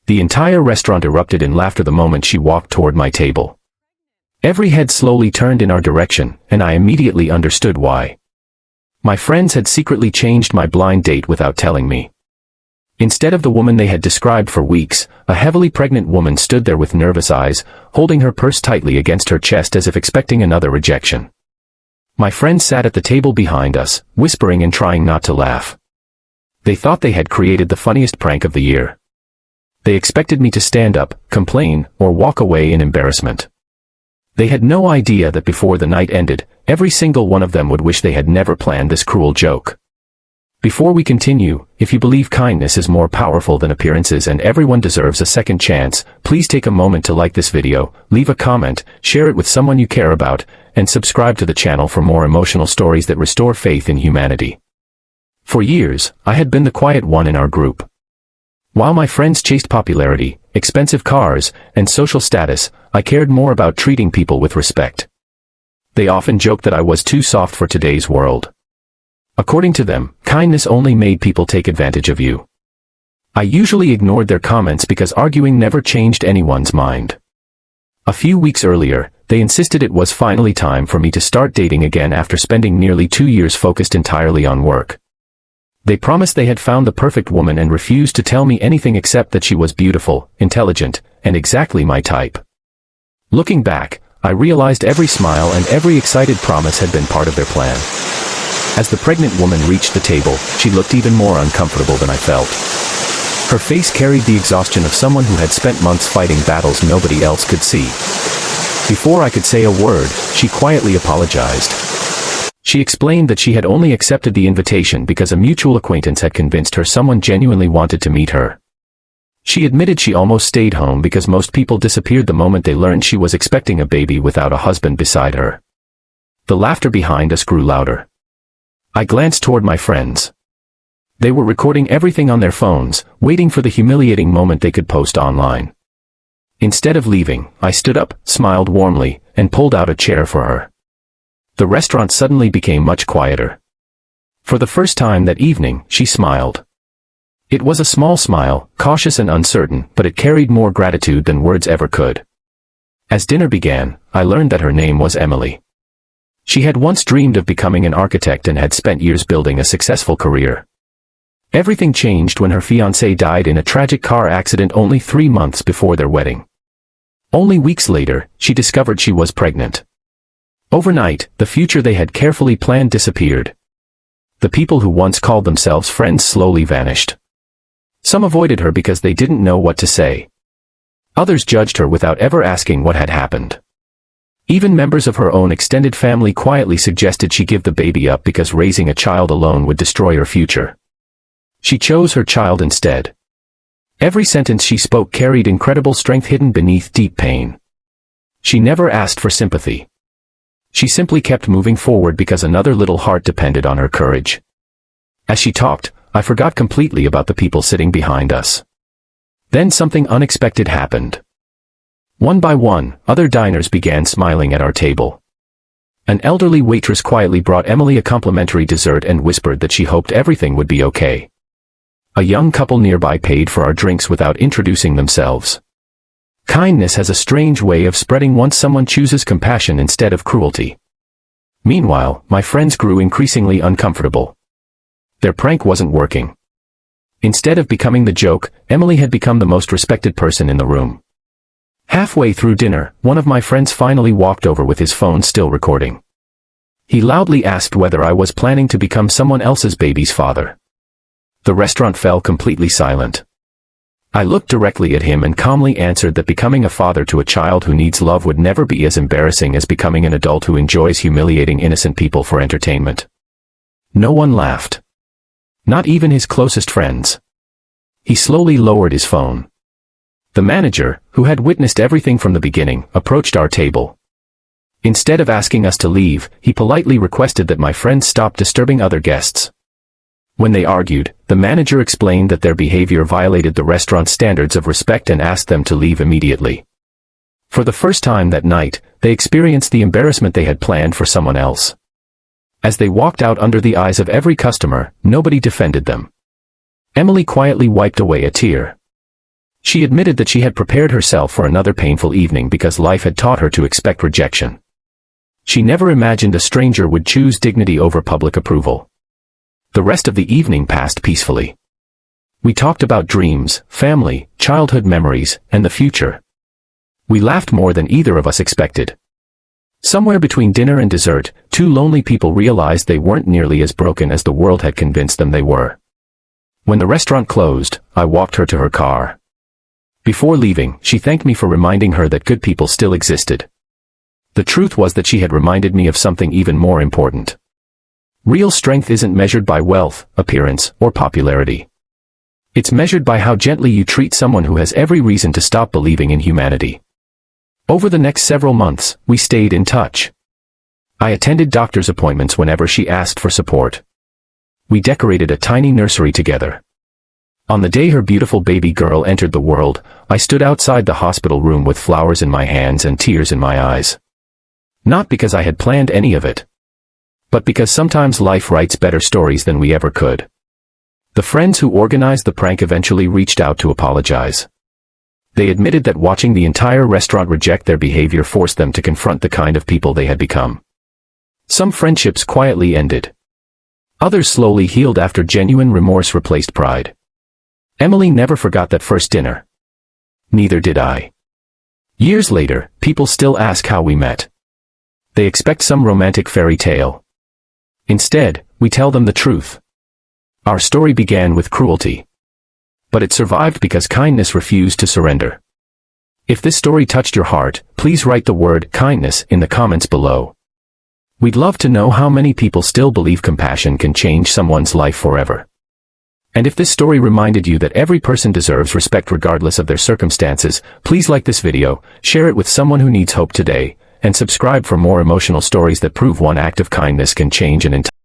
The entire restaurant erupted in laughter the moment she walked toward my table. Every head slowly turned in our direction, and I immediately understood why. My friends had secretly changed my blind date without telling me. Instead of the woman they had described for weeks, a heavily pregnant woman stood there with nervous eyes, holding her purse tightly against her chest as if expecting another rejection. My friends sat at the table behind us, whispering and trying not to laugh. They thought they had created the funniest prank of the year. They expected me to stand up, complain, or walk away in embarrassment. They had no idea that before the night ended, every single one of them would wish they had never planned this cruel joke. Before we continue, if you believe kindness is more powerful than appearances and everyone deserves a second chance, please take a moment to like this video, leave a comment, share it with someone you care about, and subscribe to the channel for more emotional stories that restore faith in humanity. For years, I had been the quiet one in our group. While my friends chased popularity, expensive cars, and social status, I cared more about treating people with respect. They often joked that I was too soft for today's world. According to them, kindness only made people take advantage of you. I usually ignored their comments because arguing never changed anyone's mind. A few weeks earlier, they insisted it was finally time for me to start dating again after spending nearly 2 years focused entirely on work. They promised they had found the perfect woman and refused to tell me anything except that she was beautiful, intelligent, and exactly my type. Looking back, I realized every smile and every excited promise had been part of their plan. As the pregnant woman reached the table, she looked even more uncomfortable than I felt. Her face carried the exhaustion of someone who had spent months fighting battles nobody else could see. Before I could say a word, she quietly apologized. She explained that she had only accepted the invitation because a mutual acquaintance had convinced her someone genuinely wanted to meet her. She admitted she almost stayed home because most people disappeared the moment they learned she was expecting a baby without a husband beside her. The laughter behind us grew louder. I glanced toward my friends. They were recording everything on their phones, waiting for the humiliating moment they could post online. Instead of leaving, I stood up, smiled warmly, and pulled out a chair for her. The restaurant suddenly became much quieter. For the first time that evening, she smiled. It was a small smile, cautious and uncertain, but it carried more gratitude than words ever could. As dinner began, I learned that her name was Emily. She had once dreamed of becoming an architect and had spent years building a successful career. Everything changed when her fiancé died in a tragic car accident only 3 months before their wedding. Only weeks later, she discovered she was pregnant. Overnight, the future they had carefully planned disappeared. The people who once called themselves friends slowly vanished. Some avoided her because they didn't know what to say. Others judged her without ever asking what had happened. Even members of her own extended family quietly suggested she give the baby up because raising a child alone would destroy her future. She chose her child instead. Every sentence she spoke carried incredible strength hidden beneath deep pain. She never asked for sympathy. She simply kept moving forward because another little heart depended on her courage. As she talked, I forgot completely about the people sitting behind us. Then something unexpected happened. One by one, other diners began smiling at our table. An elderly waitress quietly brought Emily a complimentary dessert and whispered that she hoped everything would be okay. A young couple nearby paid for our drinks without introducing themselves. Kindness has a strange way of spreading once someone chooses compassion instead of cruelty. Meanwhile, my friends grew increasingly uncomfortable. Their prank wasn't working. Instead of becoming the joke, Emily had become the most respected person in the room. Halfway through dinner, one of my friends finally walked over with his phone still recording. He loudly asked whether I was planning to become someone else's baby's father. The restaurant fell completely silent. I looked directly at him and calmly answered that becoming a father to a child who needs love would never be as embarrassing as becoming an adult who enjoys humiliating innocent people for entertainment. No one laughed. Not even his closest friends. He slowly lowered his phone. The manager, who had witnessed everything from the beginning, approached our table. Instead of asking us to leave, he politely requested that my friends stop disturbing other guests. When they argued, the manager explained that their behavior violated the restaurant's standards of respect and asked them to leave immediately. For the first time that night, they experienced the embarrassment they had planned for someone else. As they walked out under the eyes of every customer, nobody defended them. Emily quietly wiped away a tear. She admitted that she had prepared herself for another painful evening because life had taught her to expect rejection. She never imagined a stranger would choose dignity over public approval. The rest of the evening passed peacefully. We talked about dreams, family, childhood memories, and the future. We laughed more than either of us expected. Somewhere between dinner and dessert, two lonely people realized they weren't nearly as broken as the world had convinced them they were. When the restaurant closed, I walked her to her car. Before leaving, she thanked me for reminding her that good people still existed. The truth was that she had reminded me of something even more important. Real strength isn't measured by wealth, appearance, or popularity. It's measured by how gently you treat someone who has every reason to stop believing in humanity. Over the next several months, we stayed in touch. I attended doctor's appointments whenever she asked for support. We decorated a tiny nursery together. On the day her beautiful baby girl entered the world, I stood outside the hospital room with flowers in my hands and tears in my eyes. Not because I had planned any of it, but because sometimes life writes better stories than we ever could. The friends who organized the prank eventually reached out to apologize. They admitted that watching the entire restaurant reject their behavior forced them to confront the kind of people they had become. Some friendships quietly ended. Others slowly healed after genuine remorse replaced pride. Emily never forgot that first dinner. Neither did I. Years later, people still ask how we met. They expect some romantic fairy tale. Instead, we tell them the truth. Our story began with cruelty. But it survived because kindness refused to surrender. If this story touched your heart, please write the word kindness in the comments below. We'd love to know how many people still believe compassion can change someone's life forever. And if this story reminded you that every person deserves respect regardless of their circumstances, please like this video, share it with someone who needs hope today, and subscribe for more emotional stories that prove one act of kindness can change an entire